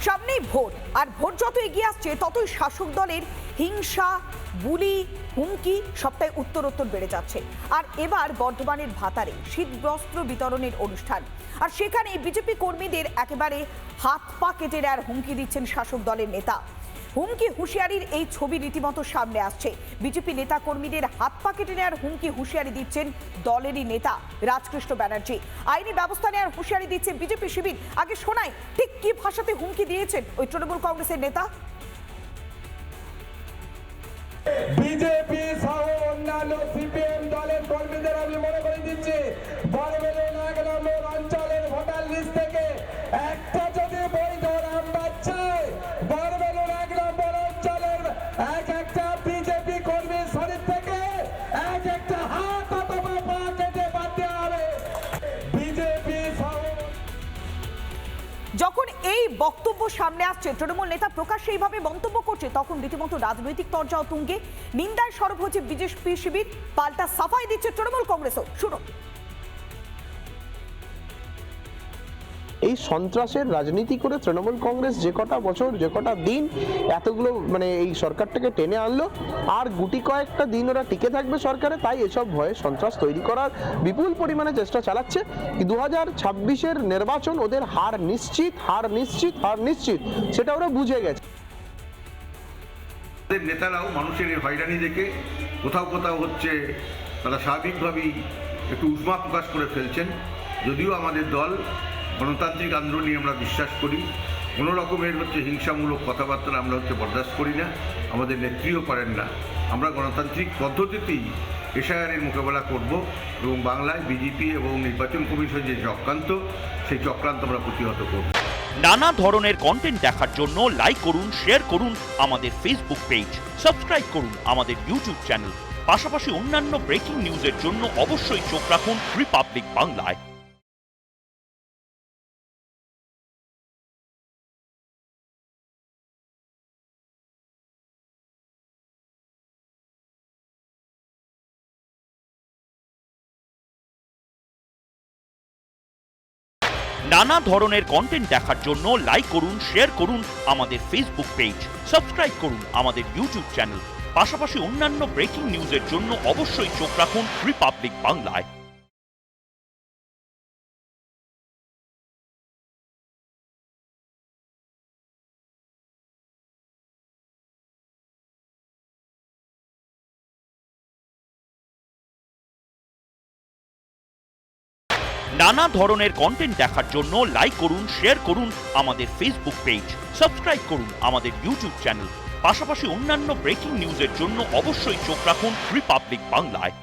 সামনেই ভোট, আর ভোট যত এগিয়ে আসছে ততই শাসক দলের হিংসা, বুলি, হুমকি সবটাই উত্তরোত্তর বেড়ে যাচ্ছে। আর এবার বর্ধমানের ভাতারে শীতবস্ত্র বিতরণের অনুষ্ঠান, আর সেখানে বিজেপি কর্মীদের একেবারে হাত পা কেটে নেওয়ার হুমকি দিচ্ছেন শাসক দলের নেতা। হুমকি হুঁশিয়ারির এই ছবি রীতিমতো সামনে আসছে। বিজেপি নেতা কর্মীদের হাত পা কেটে নেওয়ার হুমকি হুঁশিয়ারি দিচ্ছেন দলেরই নেতা রাজকৃষ্ণ ব্যানার্জি। আইনি ব্যবস্থা নেওয়ার হুঁশিয়ারি দিচ্ছে বিজেপি শিবির। আগে শোনাই ঠিক কি ভাষাতে হুমকি দিয়েছেন ওই তৃণমূল কংগ্রেসের নেতা। বিজেপি সহ অন্যান্য সিপিএম দলের কর্মীদের আমি মনে করে দিচ্ছি, বড়বেলুন 1 নম্বর অঞ্চলের ভোটার লিস্ট থেকে একটা যদি বৈধ নাম পাচ্ছে, বড়বেলুন 1 নম্বর অঞ্চলের এক একটা বিজেপি কর্মীর শরীর থেকে এক একটা হাত অথবা পা কেটে বাদ দেওয়া হবে। বিজেপি সহ যখন এই বক্তব্য সামনে আসছে, তৃণমূল নেতা প্রকাশ্যে এইভাবে মন্তব্য করছে, তখন রীতিমতো রাজনৈতিক তরজাও তুঙ্গে। নিন্দায় সরব হচ্ছে বিজেপি শিবির, পাল্টা সাফাই দিচ্ছে তৃণমূল কংগ্রেসও। শুনুন। এই সন্ত্রাসের রাজনীতি করে তৃণমূল কংগ্রেস যে কটা বছর, যে কটা দিন এতগুলো এই সরকারটাকে টেনে আনলো, আর গুটি কয়েকটা দিন ওরা টিকে থাকবে সরকারে, তাই এসব ভয়ে সন্ত্রাস তৈরি করার বিপুল পরিমাণে চেষ্টা চালাচ্ছে। 2026-এর নির্বাচন ওদের হার নিশ্চিত, হার নিশ্চিত, হার নিশ্চিত, সেটা ওরা বুঝে গেছে। নেতারাও মানুষের এই হয়রানি দেখে কোথাও কোথাও হচ্ছে তারা স্বাভাবিকভাবেই একটু উষ্মা প্রকাশ করে ফেলছেন। যদিও আমাদের দল গণতান্ত্রিক আন্দোলনে আমরা বিশ্বাস করি, কোনো রকমের হিংসামূলক কথাবার্তা আমরা বরদাস্ত করি না, আমাদের নেত্রীও করেন না। আমরা গণতান্ত্রিক পদ্ধতিতেই এসআইআরের মোকাবেলা করব এবং বাংলায় বিজেপি এবং নির্বাচন কমিশন যে চক্রান্ত, সেই চক্রান্ত আমরা প্রতিহত করব। নানা ধরনের কন্টেন্ট দেখার জন্য লাইক করুন, শেয়ার করুন আমাদের ফেসবুক পেজ, সাবস্ক্রাইব করুন আমাদের ইউটিউব চ্যানেল। পাশাপাশি অন্যান্য ব্রেকিং নিউজের জন্য অবশ্যই চোখ রাখুন রিপাবলিক বাংলায়। নানা ধরনের কন্টেন্ট দেখার জন্য লাইক করুন, শেয়ার করুন আমাদের ফেসবুক পেজ, সাবস্ক্রাইব করুন আমাদের ইউটিউব চ্যানেল। পাশাপাশি অন্যান্য ব্রেকিং নিউজের জন্য অবশ্যই চোখ রাখুন রিপাবলিক বাংলায়। নানা ধরনের কন্টেন্ট দেখার জন্য লাইক করুন, শেয়ার করুন আমাদের ফেসবুক পেজ, সাবস্ক্রাইব করুন আমাদের ইউটিউব চ্যানেল। পাশাপাশি অন্যান্য ব্রেকিং নিউজের জন্য অবশ্যই চোখ রাখুন রিপাবলিক বাংলায়।